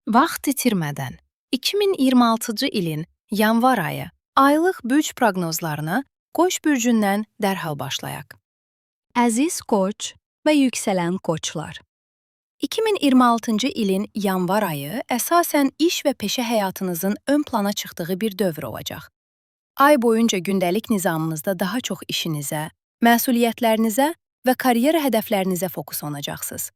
Vaxt itirmədən 2026-cı ilin yanvar ayı aylıq bürc proqnozlarına Qoç bürcündən dərhal başlayaq. Əziz Qoç və yüksələn Qoçlar. 2026-cı ilin yanvar ayı əsasən iş və peşə həyatınızın ön plana çıxdığı bir dövr olacaq. Ay boyunca gündəlik nizamınızda daha çox işinizə, məsuliyyətlərinizə və karyera hədəflərinizə fokuslanacaqsınız.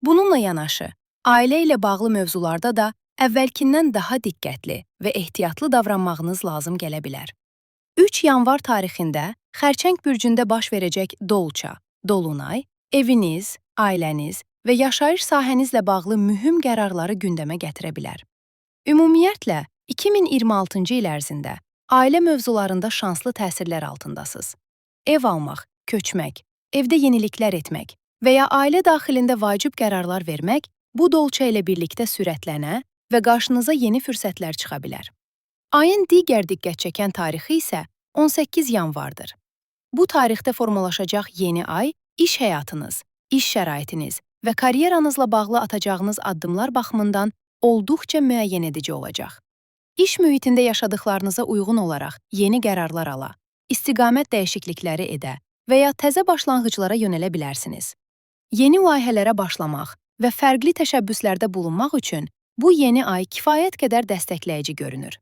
Bununla yanaşı, ailə ilə bağlı mövzularda da əvvəlkindən daha diqqətli və ehtiyatlı davranmağınız lazım gələ bilər. 3 yanvar tarixində Xərçəng bürcündə baş verəcək dolça, dolunay, eviniz, ailəniz və yaşayış sahənizlə bağlı mühüm qərarları gündəmə gətirə bilər. Ümumiyyətlə, 2026-cı il ərzində ailə mövzularında şanslı təsirlər altındasınız. Ev almaq, köçmək, evdə yeniliklər etmək və ya ailə daxilində vacib qərarlar vermək bu dolça ilə birlikdə sürətlənə və qarşınıza yeni fürsətlər çıxa bilər. Ayın digər diqqət çəkən tarixi isə 18 yanvardır. Bu tarixdə formalaşacaq yeni ay iş həyatınız, iş şəraitiniz və karyeranızla bağlı atacağınız addımlar baxımından olduqca müəyyən edici olacaq. İş mühitində yaşadıqlarınıza uyğun olaraq yeni qərarlar ala, istiqamət dəyişiklikləri edə və ya təzə başlanğıclara yönələ bilərsiniz. Yeni layihələrə başlamaq və fərqli təşəbbüslərdə bulunmaq üçün bu yeni ay kifayət qədər dəstəkləyici görünür.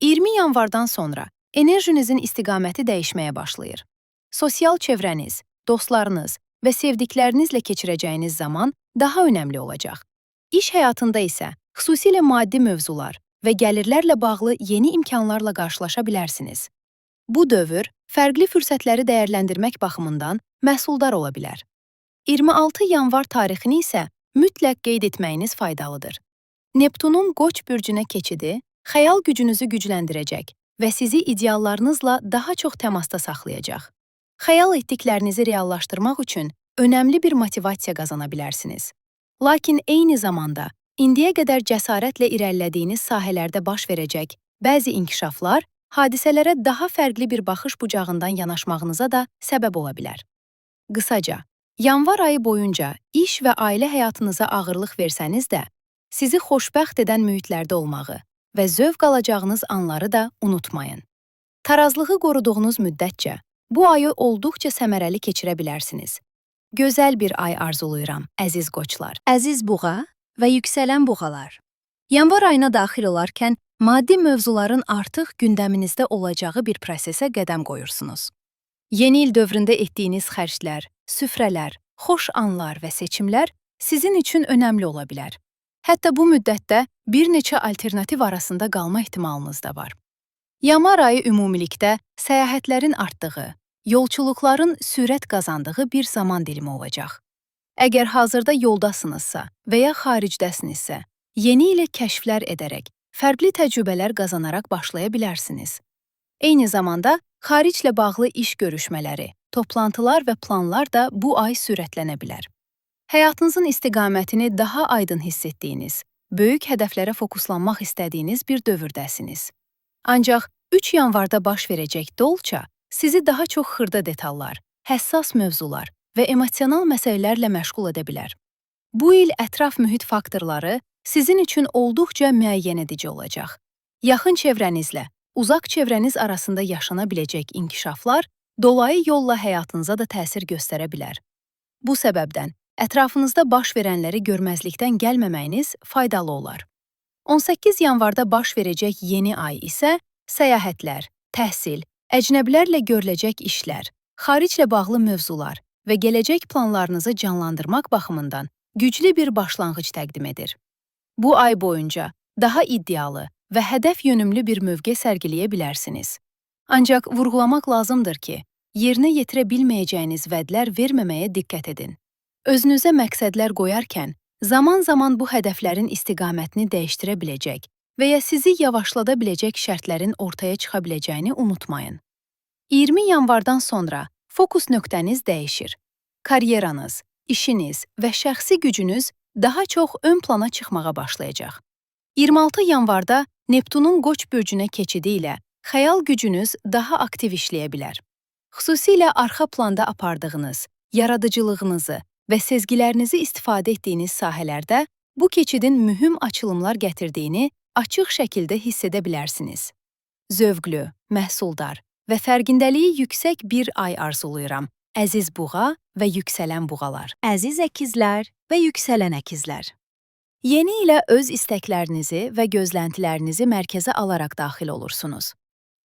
20 yanvardan sonra enerjinizin istiqaməti dəyişməyə başlayır. Sosial çevrəniz, dostlarınız və sevdiklərinizlə keçirəcəyiniz zaman daha önəmli olacaq. İş həyatında isə xüsusilə maddi mövzular və gəlirlərlə bağlı yeni imkanlarla qarşılaşa bilərsiniz. Bu dövr fərqli fürsətləri dəyərləndirmək baxımından məhsuldar ola bilər. 26 yanvar tarixini isə mütləq qeyd etməyiniz faydalıdır. Neptunun Qoç bürcünə keçidi xəyal gücünüzü gücləndirəcək və sizi ideallarınızla daha çox təmasda saxlayacaq. Xəyal etdiklərinizi reallaşdırmaq üçün önəmli bir motivasiya qazana bilərsiniz. Lakin eyni zamanda indiyə qədər cəsarətlə irəlilədiyiniz sahələrdə baş verəcək bəzi inkişaflar hadisələrə daha fərqli bir baxış bucağından yanaşmağınıza da səbəb ola bilər. Qısaca, yanvar ayı boyunca iş və ailə həyatınıza ağırlıq versəniz də, sizi xoşbəxt edən mühitlərdə olmağı və zövq alacağınız anları da unutmayın. Tarazlığı qoruduğunuz müddətcə bu ayı olduqca səmərəli keçirə bilərsiniz. Gözəl bir ay arzulayıram, əziz Qoçlar. Əziz Buğa və yüksələn Buğalar. Yanvar ayına daxil olarkən maddi mövzuların artıq gündəminizdə olacağı bir prosesə qədəm qoyursunuz. Yeni il dövründə etdiyiniz xərclər, süfrələr, xoş anlar və seçimlər sizin üçün önəmli ola bilər. Hətta bu müddətdə bir neçə alternativ arasında qalma ehtimalınız da var. Yanvar ayı ümumilikdə səyahətlərin artdığı, yolçuluqların sürət qazandığı bir zaman dilimi olacaq. Əgər hazırda yoldasınızsa və ya xaricdəsinizsə, yeni ilə kəşflər edərək, fərqli təcrübələr qazanaraq başlaya bilərsiniz. Eyni zamanda xariclə bağlı iş görüşmələri, toplantılar və planlar da bu ay sürətlənə bilər. Həyatınızın istiqamətini daha aydın hiss etdiyiniz, böyük hədəflərə fokuslanmaq istədiyiniz bir dövrdəsiniz. Ancaq 3 yanvarda baş verəcək dolça sizi daha çox xırda detallar, həssas mövzular və emosional məsələlərlə məşğul edə bilər. Bu il ətraf mühit faktorları sizin üçün olduqca müəyyən edici olacaq. Yaxın çevrənizlə, uzaq çevrəniz arasında yaşana biləcək inkişaflar dolayı yolla həyatınıza da təsir göstərə bilər. Bu səbəbdən ətrafınızda baş verənləri görməzlikdən gəlməməyiniz faydalı olar. 18 yanvarda baş verəcək yeni ay isə səyahətlər, təhsil, əcnəbilərlə görüləcək işlər, xariclə bağlı mövzular və gələcək planlarınızı canlandırmaq baxımından güclü bir başlanğıc təqdim edir. Bu ay boyunca daha iddialı və hədəf yönümlü bir mövqe sərgiləyə bilərsiniz. Ancaq vurğulamaq lazımdır ki, yerinə yetirə bilməyəcəyiniz vədlər verməməyə diqqət edin. Özünüzə məqsədlər qoyarkən, zaman-zaman bu hədəflərin istiqamətini dəyişdirə biləcək və ya sizi yavaşlada biləcək şərtlərin ortaya çıxa biləcəyini unutmayın. 20 yanvardan sonra fokus nöqtəniz dəyişir. Karyeranız, işiniz və şəxsi gücünüz daha çox ön plana çıxmağa başlayacaq. 26 yanvarda Neptunun Qoç bürcünə keçidi ilə xəyal gücünüz daha aktiv işləyə bilər. Xüsusilə arxa planda apardığınız, yaradıcılığınızı və sezgilərinizi istifadə etdiyiniz sahələrdə bu keçidin mühüm açılımlar gətirdiyini açıq şəkildə hiss edə bilərsiniz. Zövqlü, məhsuldar və fərqindəliyi yüksək bir ay arzulayıram. Əziz buğa və yüksələn buğalar. Əziz əkizlər və yüksələn əkizlər. Yeni ilə öz istəklərinizi və gözləntilərinizi mərkəzə alaraq daxil olursunuz.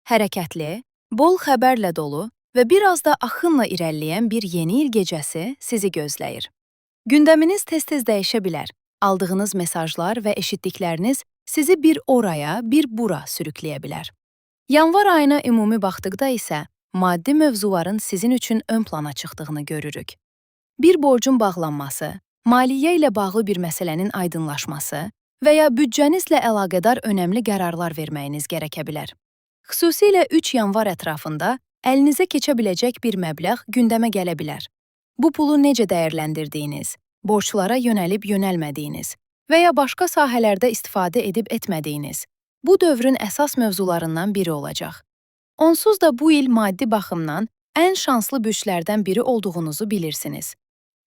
Hərəkətli, bol xəbərlə dolu və biraz da axınla irəliləyən bir yeni il gecəsi sizi gözləyir. Gündəminiz tez-tez dəyişə bilər. Aldığınız mesajlar və eşitdikləriniz sizi bir oraya, bir bura sürükləyə bilər. Yanvar ayına ümumi baxdıqda isə maddi mövzuların sizin üçün ön plana çıxdığını görürük. Bir borcun bağlanması, maliyyə ilə bağlı bir məsələnin aydınlaşması və ya büdcənizlə əlaqədar önəmli qərarlar verməyiniz gərəkə bilər. Xüsusilə 3 yanvar ətrafında əlinizə keçə biləcək bir məbləğ gündəmə gələ bilər. Bu pulu necə dəyərləndirdiyiniz, borclara yönəlib yönəlmədiyiniz və ya başqa sahələrdə istifadə edib etmədiyiniz bu dövrün əsas mövzularından biri olacaq. Onsuz da bu il maddi baxımdan ən şanslı bürclərdən biri olduğunuzu bilirsiniz.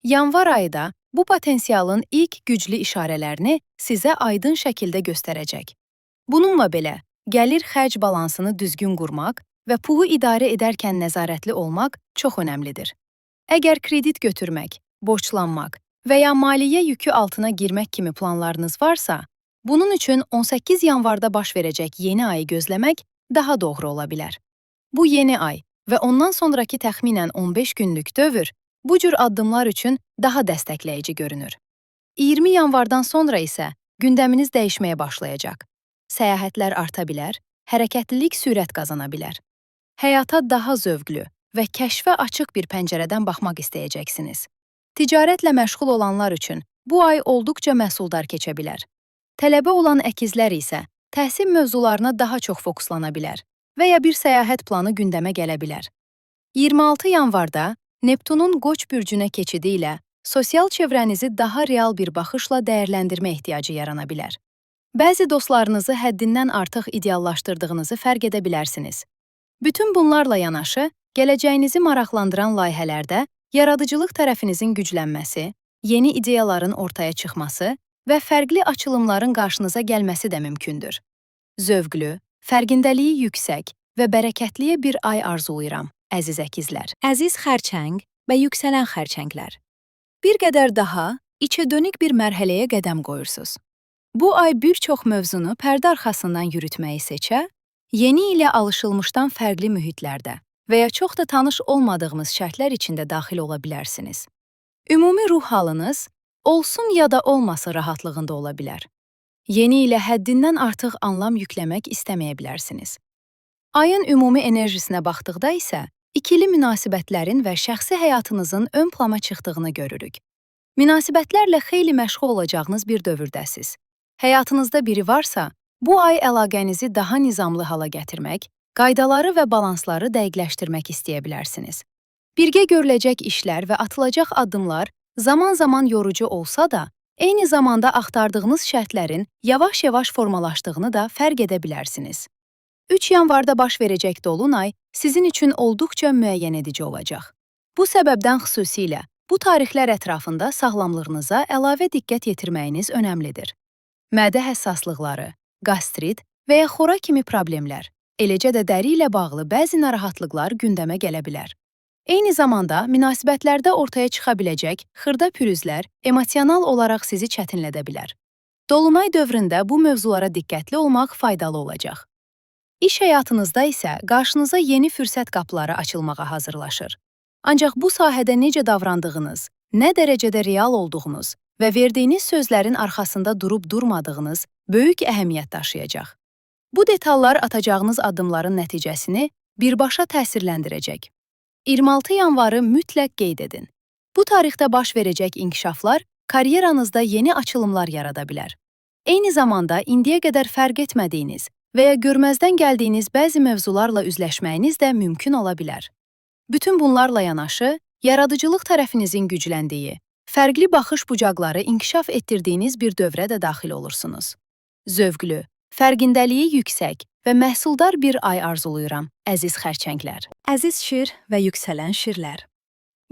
Yanvar ayı da bu potensialın ilk güclü işarələrini sizə aydın şəkildə göstərəcək. Bununla belə, gəlir-xərc balansını düzgün qurmaq və pulu idarə edərkən nəzarətli olmaq çox önəmlidir. Əgər kredit götürmək, borclanmaq və ya maliyyə yükü altına girmək kimi planlarınız varsa, bunun üçün 18 yanvarda baş verəcək yeni ayı gözləmək daha doğru ola bilər. Bu yeni ay və ondan sonraki təxminən 15 günlük dövr bu cür addımlar üçün daha dəstəkləyici görünür. 20 yanvardan sonra isə gündəminiz dəyişməyə başlayacaq. Səyahətlər arta bilər, hərəkətlilik sürət qazana bilər. Həyata daha zövqlü və kəşfə açıq bir pəncərədən baxmaq istəyəcəksiniz. Ticarətlə məşğul olanlar üçün bu ay olduqca məhsuldar keçə bilər. Tələbə olan əkizlər isə təhsil mövzularına daha çox fokuslana bilər və ya bir səyahət planı gündəmə gələ bilər. 26 yanvarda Neptunun Qoç bürcünə keçidi ilə sosial çevrənizi daha real bir baxışla dəyərləndirmə ehtiyacı yarana bilər. Bəzi dostlarınızı həddindən artıq ideallaşdırdığınızı fərq edə bilərsiniz. Bütün bunlarla yanaşı, gələcəyinizi maraqlandıran layihələrdə yaradıcılıq tərəfinizin güclənməsi, yeni ideyaların ortaya çıxması və fərqli açılımların qarşınıza gəlməsi də mümkündür. Zövqlü, fərqindəliyi yüksək və bərəkətliyə bir ay arzulayıram, əziz əkizlər. Əziz xərçəng və yüksələn xərçənglər. Bir qədər daha içədönük bir mərhələyə qədəm qoyursuz. Bu ay bir çox mövzunu pərdə arxasından yürütməyi seçə, yeni ilə alışılmışdan fərqli mühitlərdə və ya çox da tanış olmadığımız şərtlər içində daxil ola bilərsiniz. Ümumi ruh halınız olsun ya da olmasa rahatlığında ola bilər. Yeni ilə həddindən artıq anlam yükləmək istəməyə bilərsiniz. Ayın ümumi enerjisinə baxdıqda isə ikili münasibətlərin və şəxsi həyatınızın ön plana çıxdığını görürük. Münasibətlərlə xeyli məşğul olacağınız bir dövrdəsiz. Həyatınızda biri varsa, bu ay əlaqənizi daha nizamlı hala gətirmək, qaydaları və balansları dəqiqləşdirmək istəyə bilərsiniz. Birgə görüləcək işlər və atılacaq addımlar zaman-zaman yorucu olsa da, eyni zamanda axtardığınız şərtlərin yavaş-yavaş formalaşdığını da fərq edə bilərsiniz. 3 yanvarda baş verəcək dolunay sizin üçün olduqca müəyyən edici olacaq. Bu səbəbdən xüsusilə bu tarixlər ətrafında sağlamlığınıza əlavə diqqət yetirməyiniz önəmlidir. Mədə həssaslıqları, qastrit və ya xora kimi problemlər, eləcə də dəri ilə bağlı bəzi narahatlıqlar gündəmə gələ bilər. Eyni zamanda münasibətlərdə ortaya çıxa biləcək xırda pürüzlər emosional olaraq sizi çətinlədə bilər. Dolunay dövründə bu mövzulara diqqətli olmaq faydalı olacaq. İş həyatınızda isə qarşınıza yeni fürsət qapıları açılmağa hazırlaşır. Ancaq bu sahədə necə davrandığınız, nə dərəcədə real olduğunuz və verdiyiniz sözlərin arxasında durub-durmadığınız böyük əhəmiyyət daşıyacaq. Bu detallar atacağınız addımların nəticəsini birbaşa təsirləndirəcək. 26 yanvarı mütləq qeyd edin. Bu tarixdə baş verəcək inkişaflar karyeranızda yeni açılımlar yarada bilər. Eyni zamanda indiyə qədər fərq etmədiyiniz və ya görməzdən gəldiyiniz bəzi mövzularla üzləşməyiniz də mümkün ola bilər. Bütün bunlarla yanaşı, yaradıcılıq tərəfinizin gücləndiyi, fərqli baxış bucaqları inkişaf etdirdiyiniz bir dövrə də daxil olursunuz. Zövqlü, fərqindəliyi yüksək və məhsuldar bir ay arzulayıram, əziz xərçənglər. Əziz şir və yüksələn şirlər.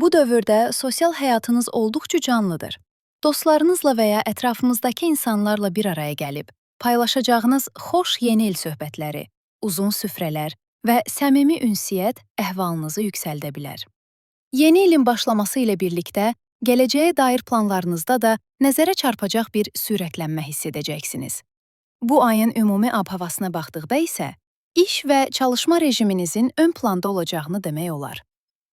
Bu dövrdə sosial həyatınız olduqca canlıdır. Dostlarınızla və ya ətrafınızdakı insanlarla bir araya gəlib, paylaşacağınız xoş yeni il söhbətləri, uzun süfrələr və səmimi ünsiyyət əhvalınızı yüksəldə bilər. Yeni ilin başlaması ilə birlikdə gələcəyə dair planlarınızda da nəzərə çarpacaq bir sürətlənmə hiss edəcəksiniz. Bu ayın ümumi ab-havasına baxdıqda isə iş və çalışma rejiminizin ön planda olacağını demək olar.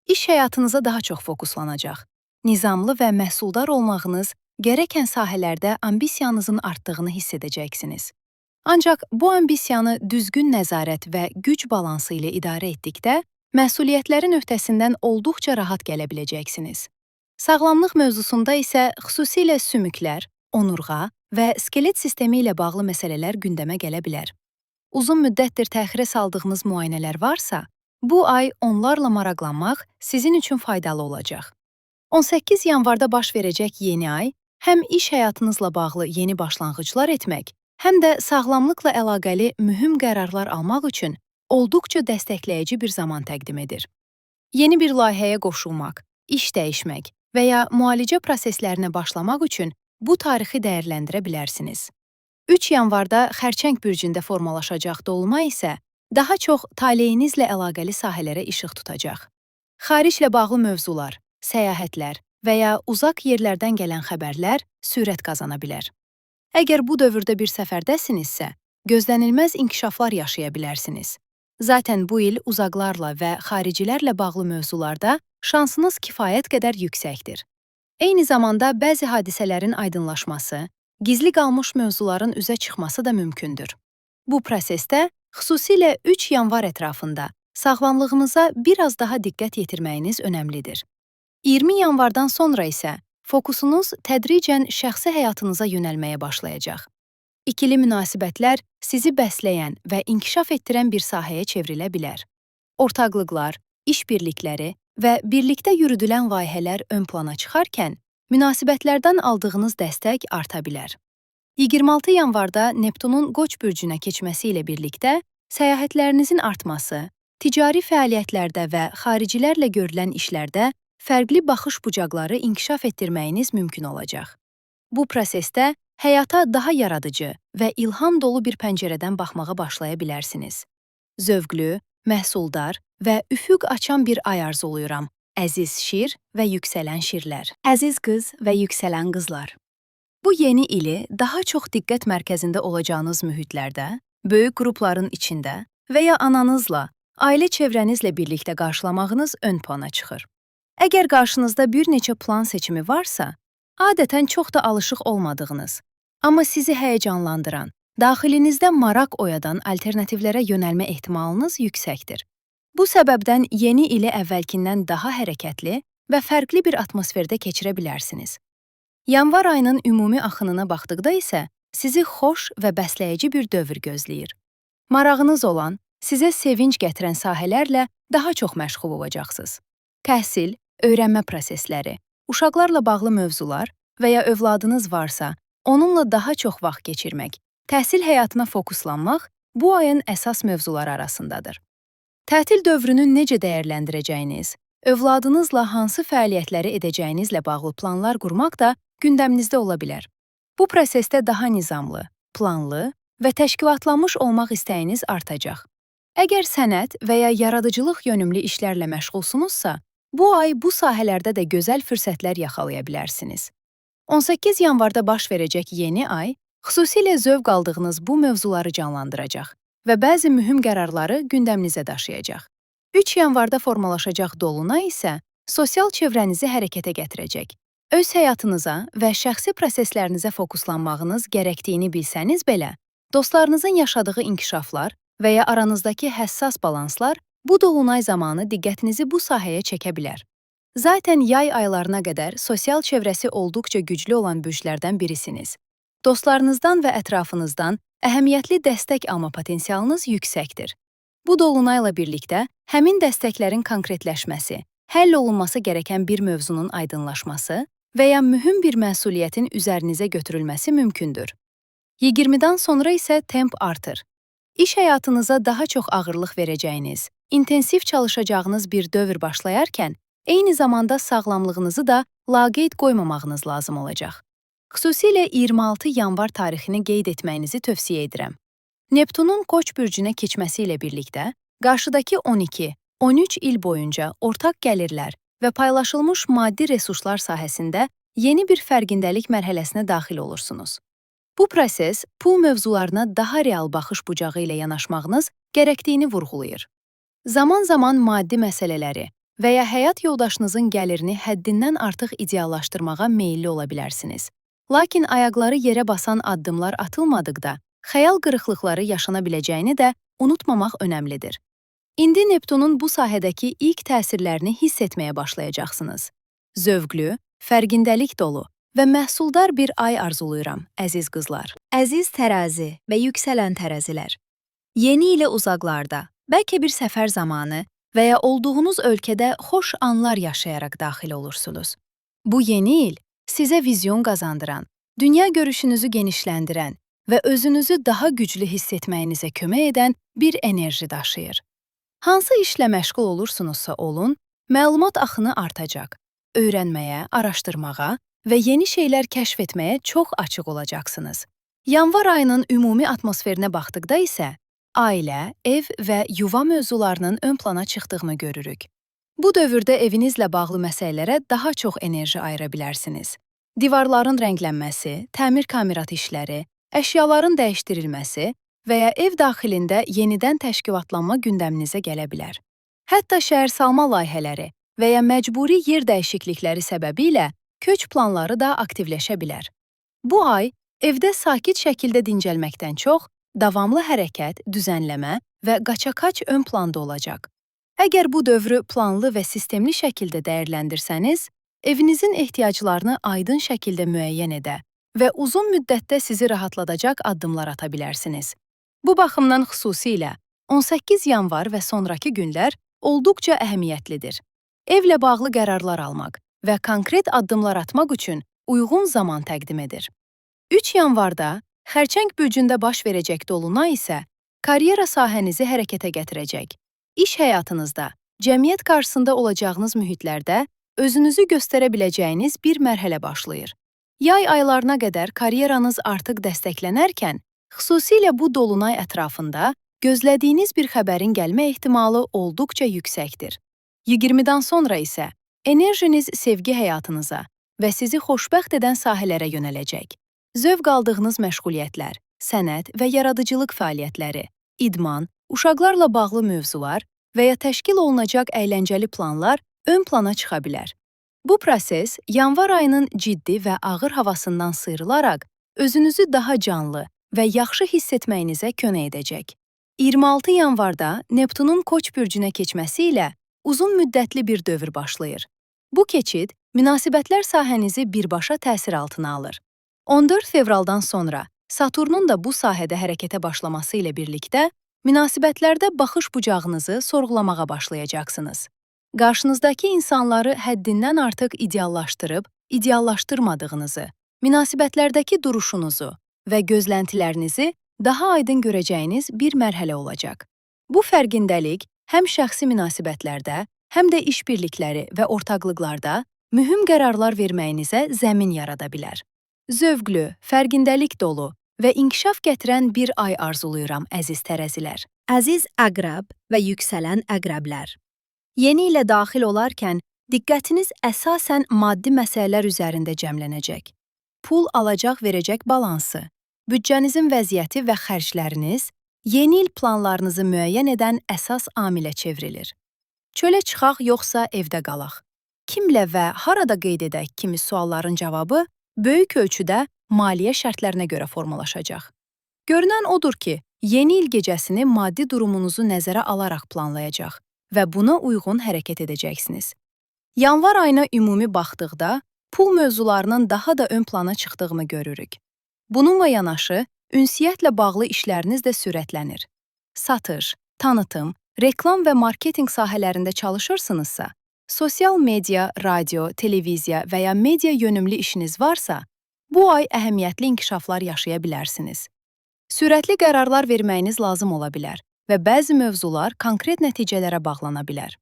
İş həyatınıza daha çox fokuslanacaq. Nizamlı və məhsuldar olmağınız gərəkən sahələrdə ambisiyanızın artdığını hiss edəcəksiniz. Ancaq bu ambisiyanı düzgün nəzarət və güc balansı ilə idarə etdikdə, məsuliyyətlərin öhdəsindən olduqca rahat gələ biləcəksiniz. Sağlamlıq mövzusunda isə xüsusilə sümüklər, onurğa və skelet sistemi ilə bağlı məsələlər gündəmə gələ bilər. Uzun müddətdir təxirə saldığınız müayinələr varsa, bu ay onlarla maraqlanmaq sizin üçün faydalı olacaq. 18 yanvarda baş verəcək yeni ay, həm iş həyatınızla bağlı yeni başlanğıclar etmək, həm də sağlamlıqla əlaqəli mühüm qərarlar almaq üçün olduqca dəstəkləyici bir zaman təqdim edir. Yeni bir layihəyə qoşulmaq, iş dəyişmək və ya müalicə proseslərinə başlamaq üçün bu tarixi dəyərləndirə bilərsiniz. 3 yanvarda Xərçəng bürcündə formalaşacaq dolunay isə daha çox taleyinizlə əlaqəli sahələrə işıq tutacaq. Xariclə bağlı mövzular, səyahətlər və ya uzaq yerlərdən gələn xəbərlər sürət qazana bilər. Əgər bu dövrdə bir səfərdəsinizsə, gözlənilməz inkişaflar yaşaya bilərsiniz. Zaten bu il uzaqlarla və xaricilərlə bağlı mövzularda şansınız kifayət qədər yüksəkdir. Eyni zamanda bəzi hadisələrin aydınlaşması, gizli qalmış mövzuların üzə çıxması da mümkündür. Bu prosesdə xüsusilə 3 yanvar ətrafında sağlamlığınıza biraz daha diqqət yetirməyiniz önəmlidir. 20 yanvardan sonra isə fokusunuz tədricən şəxsi həyatınıza yönəlməyə başlayacaq. İkili münasibətlər sizi bəsləyən və inkişaf etdirən bir sahəyə çevrilə bilər. Ortaqlıqlar, iş birlikləri və birlikdə yürüdülən layihələr ön plana çıxarkən, münasibətlərdən aldığınız dəstək arta bilər. 26 yanvarda Neptunun Qoç bürcünə keçməsi ilə birlikdə səyahətlərinizin artması, ticari fəaliyyətlərdə və xaricilərlə görülən işlərdə fərqli baxış bucaqları inkişaf etdirməyiniz mümkün olacaq. Bu prosesdə həyata daha yaradıcı və ilham dolu bir pəncərədən baxmağa başlaya bilərsiniz. Zövqlü, məhsuldar və üfüq açan bir ay arzuluyuram. Əziz şir və yüksələn şirlər. Əziz qız və yüksələn qızlar. Bu yeni ili daha çox diqqət mərkəzində olacağınız mühitlərdə, böyük qrupların içində və ya ananızla, ailə çevrənizlə birlikdə qarşılamağınız ön plana çıxır. Əgər qarşınızda bir neçə plan seçimi varsa, adətən çox da alışıq olmadığınız, amma sizi həyəcanlandıran, daxilinizdə maraq oyadan alternativlərə yönəlmə ehtimalınız yüksəkdir. Bu səbəbdən yeni ili əvvəlkindən daha hərəkətli və fərqli bir atmosferdə keçirə bilərsiniz. Yanvar ayının ümumi axınına baxdıqda isə sizi xoş və bəsləyici bir dövr gözləyir. Marağınız olan, sizə sevinc gətirən sahələrlə daha çox məşğul olacaqsınız. Təhsil, öyrənmə prosesləri, uşaqlarla bağlı mövzular və ya övladınız varsa, onunla daha çox vaxt keçirmək, təhsil həyatına fokuslanmaq bu ayın əsas mövzuları arasındadır. Tətil dövrünü necə dəyərləndirəcəyiniz, övladınızla hansı fəaliyyətləri edəcəyinizlə bağlı planlar qurmaq da gündəminizdə ola bilər. Bu prosesdə daha nizamlı, planlı və təşkilatlanmış olmaq istəyiniz artacaq. Əgər sənət və ya yaradıcılıq yönümlü işlərlə məşğulsunuzsa, bu ay bu sahələrdə də gözəl fürsətlər yaxalaya bilərsiniz. 18 yanvarda baş verəcək yeni ay, xüsusilə zövq aldığınız bu mövzuları canlandıracaq və bəzi mühüm qərarları gündəminizə daşıyacaq. 3 yanvarda formalaşacaq dolunay isə sosial çevrənizi hərəkətə gətirəcək. Öz həyatınıza və şəxsi proseslərinizə fokuslanmağınız gərəkdiyini bilsəniz belə, dostlarınızın yaşadığı inkişaflar və ya aranızdakı həssas balanslar bu dolunay zamanı diqqətinizi bu sahəyə çəkə bilər. Zaten yay aylarına qədər sosial çevrəsi olduqca güclü olan bürclərdən birisiniz. Dostlarınızdan və ətrafınızdan əhəmiyyətli dəstək alma potensialınız yüksəkdir. Bu dolunayla birlikdə həmin dəstəklərin konkretləşməsi, həll olunması gərəkən bir mövzunun aydınlaşması və ya mühüm bir məsuliyyətin üzərinizə götürülməsi mümkündür. 20-dan sonra isə temp artır. İş həyatınıza daha çox ağırlıq verəcəyiniz, intensiv çalışacağınız bir dövr başlayarkən, eyni zamanda sağlamlığınızı da laqeyd qoymamağınız lazım olacaq. Xüsusilə 26 yanvar tarixini qeyd etməyinizi tövsiyə edirəm. Neptunun Qoç bürcünə keçməsi ilə birlikdə qarşıdakı 12-13 il boyunca ortaq gəlirlər və paylaşılmış maddi resurslar sahəsində yeni bir fərqindəlik mərhələsinə daxil olursunuz. Bu proses pul mövzularına daha real baxış bucağı ilə yanaşmağınız gərəkdiyini vurğulayır. Zaman-zaman maddi məsələləri və ya həyat yoldaşınızın gəlirini həddindən artıq ideallaşdırmağa meyilli ola bilərsiniz. Lakin ayaqları yerə basan addımlar atılmadıqda, xəyal qırıqlıqları yaşana biləcəyini də unutmamaq önəmlidir. İndi Neptunun bu sahədəki ilk təsirlərini hiss etməyə başlayacaqsınız. Zövqlü, fərqindəlik dolu və məhsuldar bir ay arzuluyuram, əziz qızlar. Əziz tərəzi və yüksələn tərəzilər. Yeni ilə uzaqlarda, bəlkə bir səfər zamanı və ya olduğunuz ölkədə xoş anlar yaşayaraq daxil olursunuz. Bu yeni il sizə vizyon qazandıran, dünya görüşünüzü genişləndirən və özünüzü daha güclü hiss etməyinizə kömək edən bir enerji daşıyır. Hansı işlə məşğul olursunuzsa olun, məlumat axını artacaq. Öyrənməyə, araşdırmağa və yeni şeylər kəşf etməyə çox açıq olacaqsınız. Yanvar ayının ümumi atmosferinə baxdıqda isə ailə, ev və yuva mövzularının ön plana çıxdığını görürük. Bu dövrdə evinizlə bağlı məsələlərə daha çox enerji ayıra bilərsiniz. Divarların rənglənməsi, təmir kamirat işləri, əşyaların dəyişdirilməsi və ya ev daxilində yenidən təşkilatlanma gündəminizə gələ bilər. Hətta şəhərsalma layihələri və ya məcburi yer dəyişiklikləri səbəbilə köç planları da aktivləşə bilər. Bu ay evdə sakit şəkildə dincəlməkdən çox, davamlı hərəkət, düzənləmə və qaça-qaç ön planda olacaq. Əgər bu dövrü planlı və sistemli şəkildə dəyərləndirsəniz, evinizin ehtiyaclarını aydın şəkildə müəyyən edə və uzun müddətdə sizi rahatladacaq addımlar ata bilərsiniz. Bu baxımdan xüsusilə 18 yanvar və sonrakı günlər olduqca əhəmiyyətlidir. Evlə bağlı qərarlar almaq və konkret addımlar atmaq üçün uyğun zaman təqdim edir. 3 yanvarda Xərçəng bürcündə baş verəcək dolunay isə karyera sahənizi hərəkətə gətirəcək. İş həyatınızda, cəmiyyət qarşısında olacağınız mühitlərdə özünüzü göstərə biləcəyiniz bir mərhələ başlayır. Yay aylarına qədər karyeranız artıq dəstəklənərkən, xüsusilə bu dolunay ətrafında gözlədiyiniz bir xəbərin gəlmə ehtimalı olduqca yüksəkdir. 20-dan sonra isə enerjiniz sevgi həyatınıza və sizi xoşbəxt edən sahələrə yönələcək. Zövq aldığınız məşğuliyyətlər, sənət və yaradıcılıq fəaliyyətləri, idman, uşaqlarla bağlı mövzular və ya təşkil olunacaq əyləncəli planlar ön plana çıxa bilər. Bu proses yanvar ayının ciddi və ağır havasından sıyrılaraq özünüzü daha canlı və yaxşı hiss etməyinizə kömək edəcək. 26 yanvarda Neptunun Qoç bürcünə keçməsi ilə uzun müddətli bir dövr başlayır. Bu keçid münasibətlər sahənizi birbaşa təsir altına alır. 14 fevraldan sonra Saturnun da bu sahədə hərəkətə başlaması ilə birlikdə münasibətlərdə baxış bucağınızı sorğulamağa başlayacaqsınız. Qarşınızdakı insanları həddindən artıq ideallaşdırıb, ideallaşdırmadığınızı, münasibətlərdəki duruşunuzu və gözləntilərinizi daha aydın görəcəyiniz bir mərhələ olacaq. Bu fərqindəlik həm şəxsi münasibətlərdə, həm də işbirlikləri və ortaqlıqlarda mühüm qərarlar verməyinizə zəmin yarada bilər. Zövqlü, fərqindəlik dolu və inkişaf gətirən bir ay arzuluyuram, əziz tərəzilər. Əziz əqrəb və yüksələn əqrəblər. Yeni ilə daxil olarkən diqqətiniz əsasən maddi məsələlər üzərində cəmlənəcək. Pul alacaq-verəcək balansı, büdcənizin vəziyyəti və xərcləriniz yeni il planlarınızı müəyyən edən əsas amilə çevrilir. Çölə çıxaq yoxsa evdə qalaq? Kimlə və harada qeyd edək kimi sualların cavabı böyük ölçüdə maliyyə şərtlərinə görə formalaşacaq. Görünən odur ki, yeni il gecəsini maddi durumunuzu nəzərə alaraq planlayacaq və buna uyğun hərəkət edəcəksiniz. Yanvar ayına ümumi baxdıqda, pul mövzularının daha da ön plana çıxdığını görürük. Bununla yanaşı, ünsiyyətlə bağlı işləriniz də sürətlənir. Satış, tanıtım, reklam və marketinq sahələrində çalışırsınızsa, sosial media, radio, televiziya və ya media yönümlü işiniz varsa, bu ay əhəmiyyətli inkişaflar yaşaya bilərsiniz. Sürətli qərarlar verməyiniz lazım ola bilər və bəzi mövzular konkret nəticələrə bağlana bilər.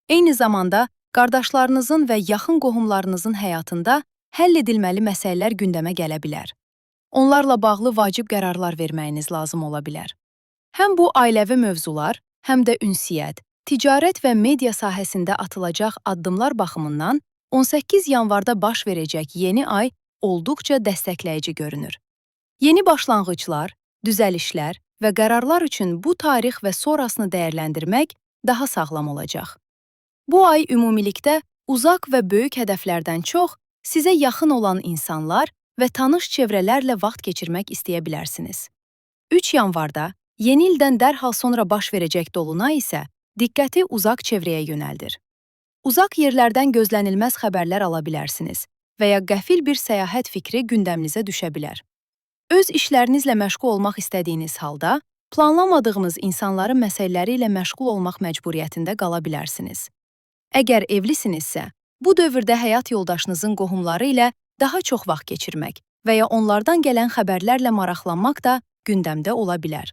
Eyni zamanda, qardaşlarınızın və yaxın qohumlarınızın həyatında həll edilməli məsələlər gündəmə gələ bilər. Onlarla bağlı vacib qərarlar verməyiniz lazım ola bilər. Həm bu ailəvi mövzular, həm də ünsiyyət, ticarət və media sahəsində atılacaq addımlar baxımından 18 yanvarda baş verəcək yeni ay olduqca dəstəkləyici görünür. Yeni başlanğıclar, düzəlişlər və qərarlar üçün bu tarix və sonrasını dəyərləndirmək daha sağlam olacaq. Bu ay ümumilikdə uzaq və böyük hədəflərdən çox sizə yaxın olan insanlar və tanış çevrələrlə vaxt keçirmək istəyə bilərsiniz. 3 yanvarda yeni ildən dərhal sonra baş verəcək dolunay isə diqqəti uzaq çevrəyə yönəldir. Uzaq yerlərdən gözlənilməz xəbərlər ala bilərsiniz və ya qəfil bir səyahət fikri gündəminizə düşə bilər. Öz işlərinizlə məşğul olmaq istədiyiniz halda, planlamadığınız insanların məsələləri ilə məşğul olmaq məcburiyyətində qala bilərsiniz. Əgər evlisinizsə, bu dövrdə həyat yoldaşınızın qohumları ilə daha çox vaxt keçirmək və ya onlardan gələn xəbərlərlə maraqlanmaq da gündəmdə ola bilər.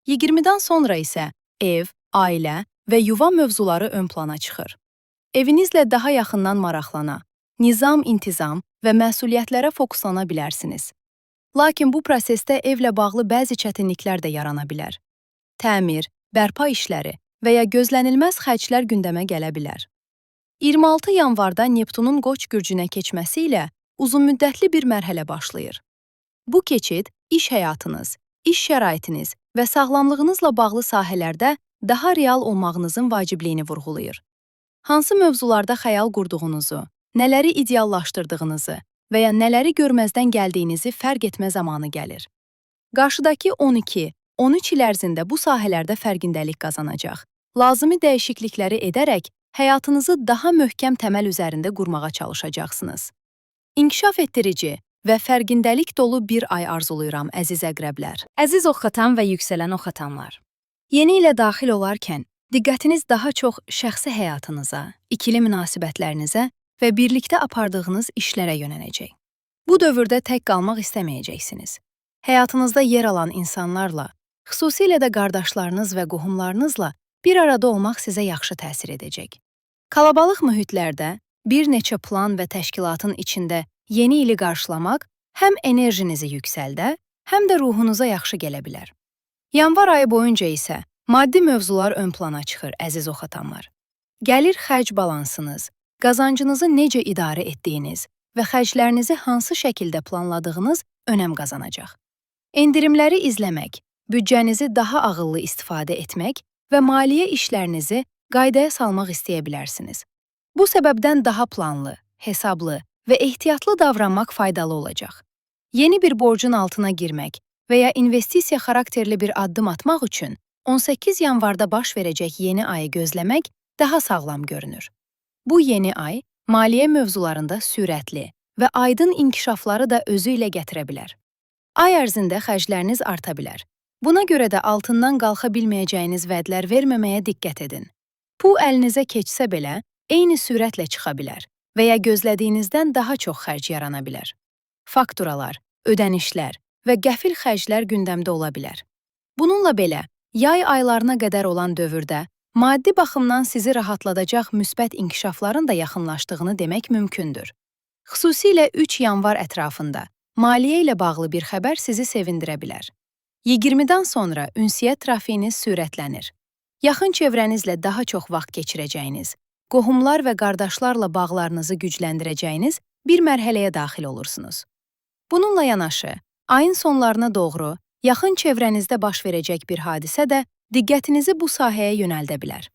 20-dan sonra isə ev, ailə və yuva mövzuları ön plana çıxır. Evinizlə daha yaxından maraqlana, nizam-intizam və məsuliyyətlərə fokuslana bilərsiniz. Lakin bu prosesdə evlə bağlı bəzi çətinliklər də yarana bilər. Təmir, bərpa işləri və ya gözlənilməz xərclər gündəmə gələ bilər. 26 yanvarda Neptunun Qoç bürcünə keçməsi ilə uzunmüddətli bir mərhələ başlayır. Bu keçid iş həyatınız, iş şəraitiniz və sağlamlığınızla bağlı sahələrdə daha real olmağınızın vacibliyini vurğulayır. Hansı mövzularda xəyal qurduğunuzu, nələri ideallaşdırdığınızı və ya nələri görməzdən gəldiyinizi fərq etmə zamanı gəlir. Qarşıdakı 12-13 il ərzində bu sahələrdə fərqindəlik qazanacaq. Lazımi dəyişiklikləri edərək həyatınızı daha möhkəm təməl üzərində qurmağa çalışacaqsınız. İnkişaf etdirici və fərqindəlik dolu bir ay arzuluyuram, əziz əqrəblər. Əziz oxxatan və yüksələn oxxatanlar. Yeni ilə daxil olarkən, diqqətiniz daha çox şəxsi həyatınıza, ikili münasibətlərinizə və birlikdə apardığınız işlərə yönələcək. Bu dövrdə tək qalmaq istəməyəcəksiniz. Həyatınızda yer alan insanlarla, xüsusilə də qardaşlarınız və qohumlarınızla bir arada olmaq sizə yaxşı təsir edəcək. Kalabalıq mühitlərdə bir neçə plan və təşkilatın içində yeni ili qarşılamaq həm enerjinizi yüksəldə, həm də ruhunuza yaxşı gələ bilər. Yanvar ayı boyunca isə maddi mövzular ön plana çıxır, əziz oxxatanlar. Gəlir-xərc balansınız, qazancınızı necə idarə etdiyiniz və xərclərinizi hansı şəkildə planladığınız önəm qazanacaq. Endirimləri izləmək, büdcənizi daha ağıllı istifadə etmək və maliyyə işlərinizi qaydaya salmaq istəyə bilərsiniz. Bu səbəbdən daha planlı, hesablı və ehtiyatlı davranmaq faydalı olacaq. Yeni bir borcun altına girmək və ya investisiya xarakterli bir addım atmaq üçün 18 yanvarda baş verəcək yeni ayı gözləmək daha sağlam görünür. Bu yeni ay maliyyə mövzularında sürətli və aydın inkişafları da özü ilə gətirə bilər. Ay ərzində xərcləriniz arta bilər. Buna görə də altından qalxa bilməyəcəyiniz vədlər verməməyə diqqət edin. Bu əlinizə keçsə belə, eyni sürətlə çıxa bilər və ya gözlədiyinizdən daha çox xərc yarana bilər. Fakturalar, ödənişlər və qəfil xərclər gündəmdə ola bilər. Bununla belə, yay aylarına qədər olan dövrdə maddi baxımdan sizi rahatladacaq müsbət inkişafların da yaxınlaşdığını demək mümkündür. Xüsusilə 3 yanvar ətrafında maliyyə ilə bağlı bir xəbər sizi sevindirə bilər. 20-dan sonra ünsiyyət trafiğiniz sürətlənir. Yaxın çevrənizlə daha çox vaxt keçirəcəyiniz, qohumlar və qardaşlarla bağlarınızı gücləndirəcəyiniz bir mərhələyə daxil olursunuz. Bununla yanaşı, ayın sonlarına doğru yaxın çevrənizdə baş verəcək bir hadisə də diqqətinizi bu sahəyə yönəldə bilər.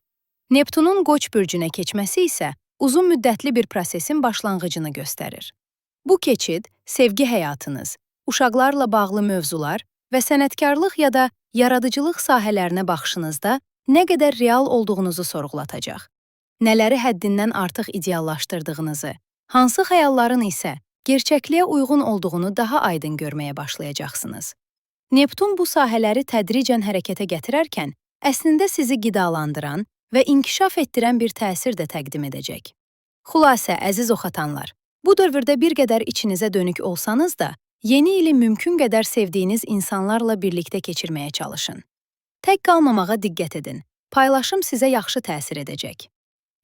Neptunun Qoç bürcünə keçməsi isə uzun müddətli bir prosesin başlanğıcını göstərir. Bu keçid sevgi həyatınız, uşaqlarla bağlı mövzular və sənətkarlıq ya da yaradıcılıq sahələrinə baxışınızda nə qədər real olduğunuzu sorğulatacaq. Nələri həddindən artıq ideallaşdırdığınızı, hansı xəyalların isə gerçəkliyə uyğun olduğunu daha aydın görməyə başlayacaqsınız. Neptun bu sahələri tədricən hərəkətə gətirərkən, əslində sizi qidalandıran və inkişaf etdirən bir təsir də təqdim edəcək. Xülasə, əziz oxxatanlar, bu dövrdə bir qədər içinizə dönük olsanız da, yeni ili mümkün qədər sevdiyiniz insanlarla birlikdə keçirməyə çalışın. Tək qalmamağa diqqət edin, paylaşım sizə yaxşı təsir edəcək.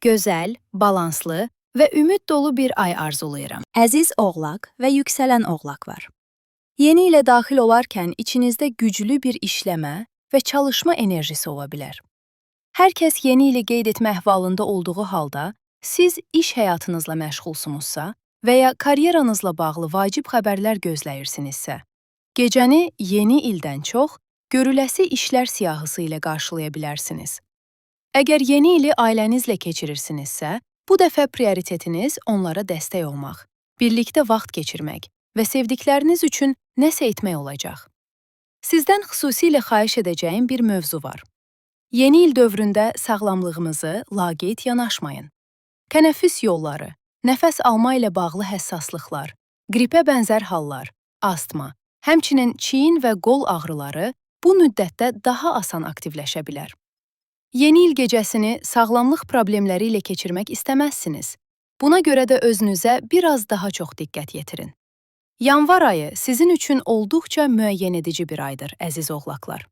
Gözəl, balanslı və ümid dolu bir ay arzulayıram. Əziz Oğlaq və yüksələn Oğlaq var. Yeni ilə daxil olarkən içinizdə güclü bir işləmə və çalışma enerjisi ola bilər. Hər kəs yeni ili qeyd etmə əhvalında olduğu halda, siz iş həyatınızla məşğulsunuzsa və ya karyeranızla bağlı vacib xəbərlər gözləyirsinizsə, gecəni yeni ildən çox görüləsi işlər siyahısı ilə qarşılaya bilərsiniz. Əgər yeni ili ailənizlə keçirirsinizsə, bu dəfə prioritetiniz onlara dəstək olmaq, birlikdə vaxt keçirmək və sevdikləriniz üçün nəsə etmək olacaq. Sizdən xüsusilə xahiş edəcəyim bir mövzu var. Yeni il dövründə sağlamlığımızı laqeyd yanaşmayın. Tənəffüs yolları, nəfəs alma ilə bağlı həssaslıqlar, qripə bənzər hallar, astma, həmçinin çiyin və qol ağrıları bu müddətdə daha asan aktivləşə bilər. Yeni il gecəsini sağlamlıq problemləri ilə keçirmək istəməzsiniz. Buna görə də özünüzə biraz daha çox diqqət yetirin. Yanvar ayı sizin üçün olduqca müəyyən edici bir aydır, əziz oğlaqlar.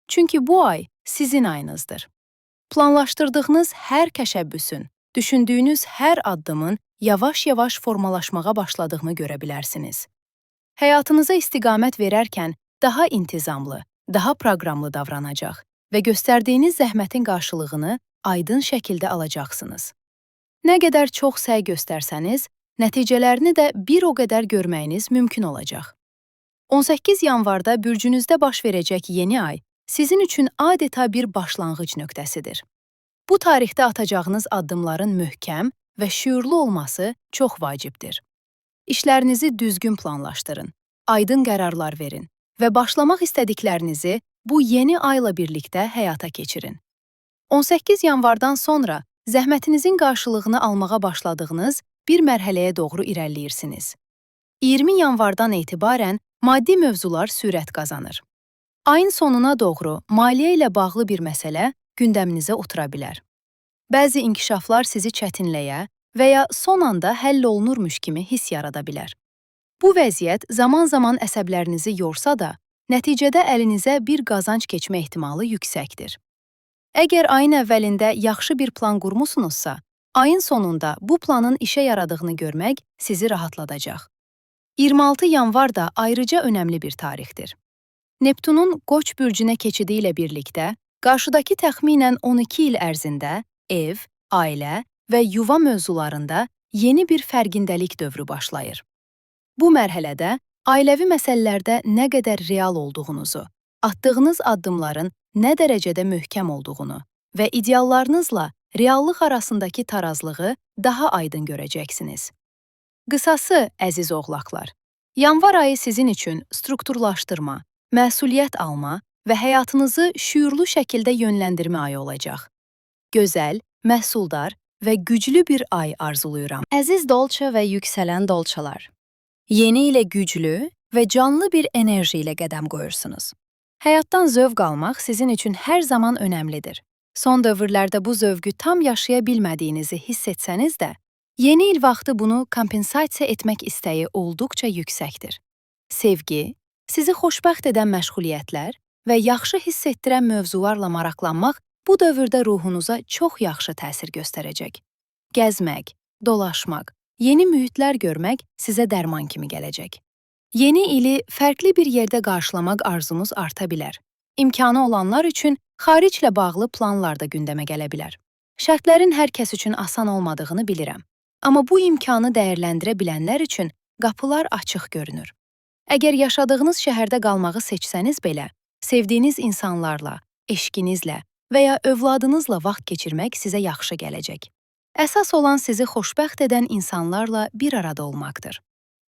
Çünki bu ay sizin ayınızdır. Planlaşdırdığınız hər təşəbbüsün, düşündüyünüz hər addımın yavaş-yavaş formalaşmağa başladığını görə bilərsiniz. Həyatınıza istiqamət verərkən daha intizamlı, daha proqramlı davranacaq və göstərdiyiniz zəhmətin qarşılığını aydın şəkildə alacaqsınız. Nə qədər çox səy göstərsəniz, nəticələrini də bir o qədər görməyiniz mümkün olacaq. 18 yanvarda bürcünüzdə baş verəcək yeni ay sizin üçün adeta bir başlanğıc nöqtəsidir. Bu tarixdə atacağınız addımların möhkəm və şüurlu olması çox vacibdir. İşlərinizi düzgün planlaşdırın, aydın qərarlar verin və başlamaq istədiklərinizi bu yeni ayla birlikdə həyata keçirin. 18 yanvardan sonra zəhmətinizin qarşılığını almağa başladığınız bir mərhələyə doğru irəliləyirsiniz. 20 yanvardan etibarən maddi mövzular sürət qazanır. Ayın sonuna doğru maliyyə ilə bağlı bir məsələ gündəminizə otura bilər. Bəzi inkişaflar sizi çətinləyə və ya son anda həll olunurmuş kimi hiss yarada bilər. Bu vəziyyət zaman-zaman əsəblərinizi yorsa da, nəticədə əlinizə bir qazanc keçmə ehtimalı yüksəkdir. Əgər ayın əvvəlində yaxşı bir plan qurmusunuzsa, ayın sonunda bu planın işə yaradığını görmək sizi rahatladacaq. 26 yanvar da ayrıca önəmli bir tarixdir. Neptunun Qoç bürcünə keçidi ilə birlikdə, qarşıdakı təxminən 12 il ərzində ev, ailə və yuva mövzularında yeni bir fərqindəlik dövrü başlayır. Bu mərhələdə ailəvi məsələlərdə nə qədər real olduğunuzu, atdığınız addımların nə dərəcədə möhkəm olduğunu və ideallarınızla reallıq arasındakı tarazlığı daha aydın görəcəksiniz. Qısası, əziz oğlaqlar, yanvar ayı sizin üçün strukturlaşdırma, məsuliyyət alma və həyatınızı şüurlu şəkildə yönləndirmə ayı olacaq. Gözəl, məhsuldar və güclü bir ay arzulayıram. Əziz Dolça və yüksələn Dolçalar, yeni ilə güclü və canlı bir enerji ilə qədəm qoyursunuz. Həyatdan zövq almaq sizin üçün hər zaman önəmlidir. Son dövrlərdə bu zövqü tam yaşaya bilmədiyinizi hiss etsəniz də, yeni il vaxtı bunu kompensasiya etmək istəyi olduqca yüksəkdir. Sevgi, sizi xoşbəxt edən məşğuliyyətlər və yaxşı hiss etdirən mövzularla maraqlanmaq bu dövrdə ruhunuza çox yaxşı təsir göstərəcək. Gəzmək, dolaşmaq, yeni mühitlər görmək sizə dərman kimi gələcək. Yeni ili fərqli bir yerdə qarşılamaq arzunuz arta bilər. İmkanı olanlar üçün xariclə bağlı planlar da gündəmə gələ bilər. Şərtlərin hər kəs üçün asan olmadığını bilirəm. Amma bu imkanı dəyərləndirə bilənlər üçün qapılar açıq görünür. Əgər yaşadığınız şəhərdə qalmağı seçsəniz belə, sevdiyiniz insanlarla, eşqinizlə və ya övladınızla vaxt keçirmək sizə yaxşı gələcək. Əsas olan sizi xoşbəxt edən insanlarla bir arada olmaqdır.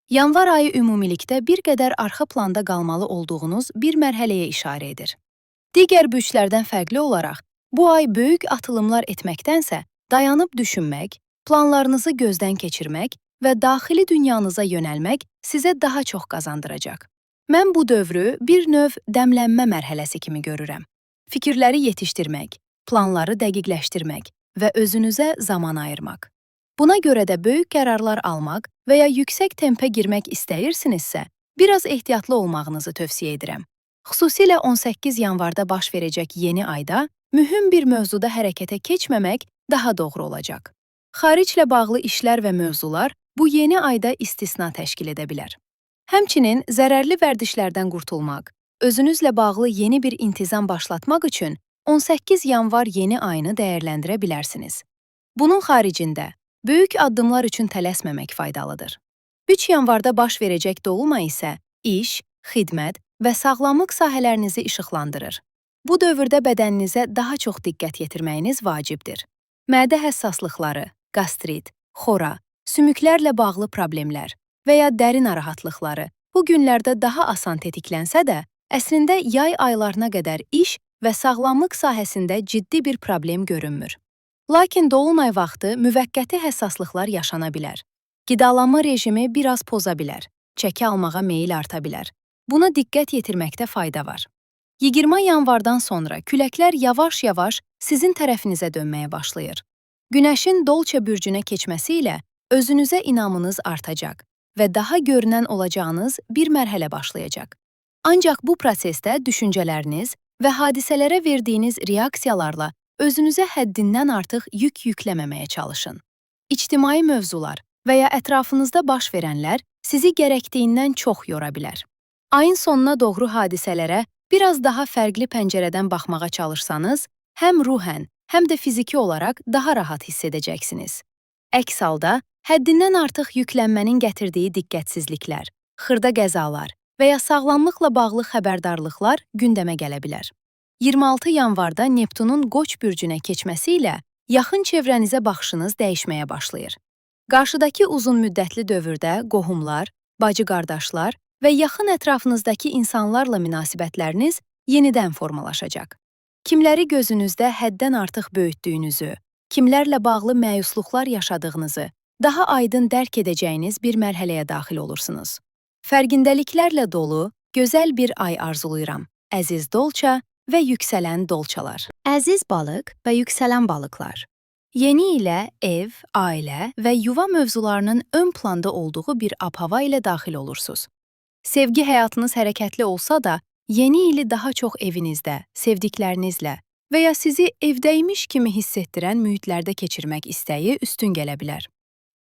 Yanvar ayı ümumilikdə bir qədər arxa planda qalmalı olduğunuz bir mərhələyə işarə edir. Digər bürclərdən fərqli olaraq, bu ay böyük atılımlar etməkdənsə, dayanıb düşünmək, planlarınızı gözdən keçirmək və daxili dünyanıza yönəlmək sizə daha çox qazandıracaq. Mən bu dövrü bir növ dəmlənmə mərhələsi kimi görürəm. Fikirləri yetişdirmək, planları dəqiqləşdirmək və özünüzə zaman ayırmaq. Buna görə də böyük qərarlar almaq və ya yüksək tempə girmək istəyirsinizsə, biraz ehtiyatlı olmağınızı tövsiyə edirəm. Xüsusilə 18 yanvarda baş verəcək yeni ayda mühüm bir mövzuda hərəkətə keçməmək daha doğru olacaq. Xariclə bağlı işlər və mövzular bu yeni ayda istisna təşkil edə bilər. Həmçinin zərərli vərdişlərdən qurtulmaq, özünüzlə bağlı yeni bir intizam başlatmaq üçün 18 yanvar yeni ayını dəyərləndirə bilərsiniz. Bunun xaricində, böyük addımlar üçün tələsməmək faydalıdır. 3 yanvarda baş verəcək dolunay isə iş, xidmət və sağlamlıq sahələrinizi işıqlandırır. Bu dövrdə bədəninizə daha çox diqqət yetirməyiniz vacibdir. Mədə həssaslıqları, qastrit, xora, sümüklərlə bağlı problemlər və ya dəri narahatlıqları bu günlərdə daha asan tetiklənsə də, əslində yay aylarına qədər iş və sağlamlıq sahəsində ciddi bir problem görünmür. Lakin dolunay vaxtı müvəqqəti həssaslıqlar yaşana bilər. Qidalanma rejimi biraz poza bilər, çəki almağa meyil arta bilər. Buna diqqət yetirməkdə fayda var. 20 yanvardan sonra küləklər yavaş-yavaş sizin tərəfinizə dönməyə başlayır. Günəşin Dolça bürcünə keçməsi ilə özünüzə inamınız artacaq və daha görünən olacağınız bir mərhələ başlayacaq. Ancaq bu prosesdə düşüncələriniz və hadisələrə verdiyiniz reaksiyalarla özünüzə həddindən artıq yük yükləməməyə çalışın. İctimai mövzular və ya ətrafınızda baş verənlər sizi gərəkdiyindən çox yora bilər. Ayın sonuna doğru hadisələrə biraz daha fərqli pəncərədən baxmağa çalışsanız, həm ruhən, həm də fiziki olaraq daha rahat hiss edəcəksiniz. Əks halda, həddindən artıq yüklənmənin gətirdiyi diqqətsizliklər, xırda qəzalar və ya sağlamlıqla bağlı xəbərdarlıqlar gündəmə gələ bilər. 26 yanvarda Neptunun Qoç bürcünə keçməsi ilə yaxın çevrənizə baxışınız dəyişməyə başlayır. Qarşıdakı uzun müddətli dövrdə qohumlar, bacı-qardaşlar və yaxın ətrafınızdakı insanlarla münasibətləriniz yenidən formalaşacaq. Kimləri gözünüzdə həddən artıq böyütdüyünüzü, kimlərlə bağlı məyusluqlar yaşadığınızı daha aydın dərk edəcəyiniz bir mərhələyə daxil olursunuz. Fərqindəliklərlə dolu, gözəl bir ay arzuluyuram. Əziz Dolça və yüksələn Dolçalar. Əziz balıq və yüksələn balıqlar. Yeni ilə ev, ailə və yuva mövzularının ön planda olduğu bir ab-hava ilə daxil olursunuz. Sevgi həyatınız hərəkətli olsa da, yeni ili daha çox evinizdə, sevdiklərinizlə və ya sizi evdəymiş kimi hiss etdirən mühitlərdə keçirmək istəyi üstün gələ bilər.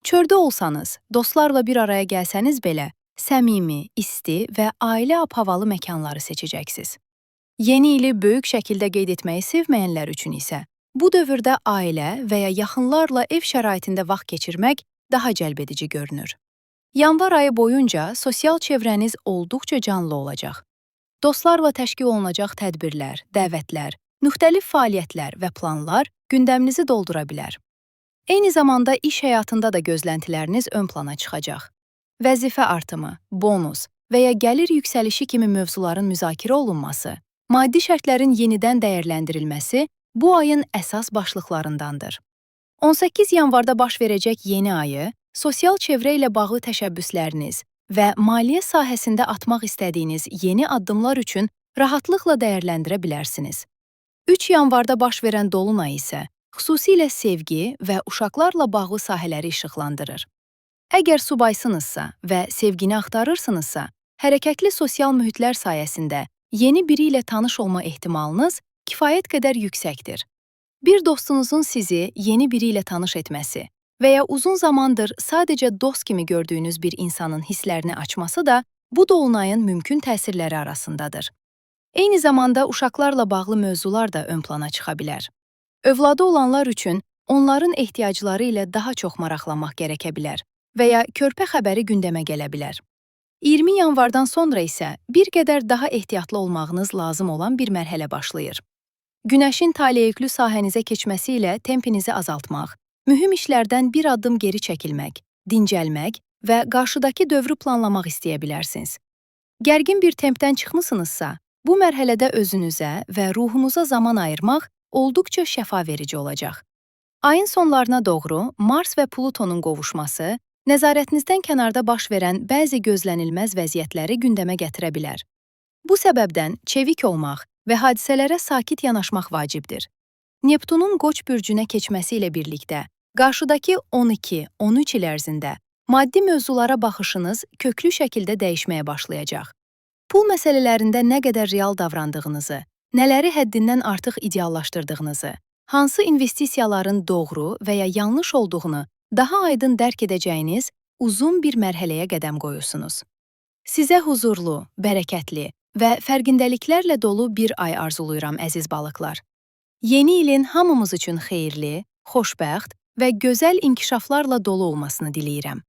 Çöldə olsanız, dostlarla bir araya gəlsəniz belə, səmimi, isti və ailə ab-havalı məkanları seçəcəksiniz. Yeni ili böyük şəkildə qeyd etməyi sevməyənlər üçün isə, bu dövrdə ailə və ya yaxınlarla ev şəraitində vaxt keçirmək daha cəlbedici görünür. Yanvar ayı boyunca sosial çevrəniz olduqca canlı olacaq. Dostlarla təşkil olunacaq tədbirlər, dəvətlər, müxtəlif fəaliyyətlər və planlar gündəminizi doldura bilər. Eyni zamanda iş həyatında da gözləntiləriniz ön plana çıxacaq. Vəzifə artımı, bonus və ya gəlir yüksəlişi kimi mövzuların müzakirə olunması, maddi şərtlərin yenidən dəyərləndirilməsi bu ayın əsas başlıqlarındandır. 18 yanvarda baş verəcək yeni ayı, sosial çevrə ilə bağlı təşəbbüsləriniz və maliyyə sahəsində atmaq istədiyiniz yeni addımlar üçün rahatlıqla dəyərləndirə bilərsiniz. 3 yanvarda baş verən dolunay isə xüsusilə sevgi və uşaqlarla bağlı sahələri işıqlandırır. Əgər subaysınızsa və sevgini axtarırsınızsa, hərəkətli sosial mühitlər sayəsində yeni biri ilə tanış olma ehtimalınız kifayət qədər yüksəkdir. Bir dostunuzun sizi yeni biri ilə tanış etməsi və ya uzun zamandır sadəcə dost kimi gördüyünüz bir insanın hisslərini açması da bu dolunayın mümkün təsirləri arasındadır. Eyni zamanda uşaqlarla bağlı mövzular da ön plana çıxa bilər. Övladı olanlar üçün onların ehtiyacları ilə daha çox maraqlanmaq gərəkə bilər və ya körpə xəbəri gündəmə gələ bilər. 20 yanvardan sonra isə bir qədər daha ehtiyatlı olmağınız lazım olan bir mərhələ başlayır. Günəşin taleyüklü sahənizə keçməsi ilə tempinizi azaltmaq, mühüm işlərdən bir addım geri çəkilmək, dincəlmək və qarşıdakı dövrü planlamaq istəyə bilərsiniz. Gərgin bir tempdən çıxmısınızsa, bu mərhələdə özünüzə və ruhunuza zaman ayırmaq olduqca şəfa verici olacaq. Ayın sonlarına doğru Mars və Plutonun qovuşması, nəzarətinizdən kənarda baş verən bəzi gözlənilməz vəziyyətləri gündəmə gətirə bilər. Bu səbəbdən çevik olmaq və hadisələrə sakit yanaşmaq vacibdir. Neptunun Qoç bürcünə keçməsi ilə birlikdə, qarşıdakı 12-13 il ərzində maddi mövzulara baxışınız köklü şəkildə dəyişməyə başlayacaq. Pul məsələlərində nə qədər real davrandığınızı, nələri həddindən artıq ideallaşdırdığınızı, hansı investisiyaların doğru və ya yanlış olduğunu daha aydın dərk edəcəyiniz uzun bir mərhələyə qədəm qoyursunuz. Sizə huzurlu, bərəkətli və fərqindəliklərlə dolu bir ay arzuluyuram, əziz balıqlar. Yeni ilin hamımız üçün xeyirli, xoşbəxt və gözəl inkişaflarla dolu olmasını diləyirəm.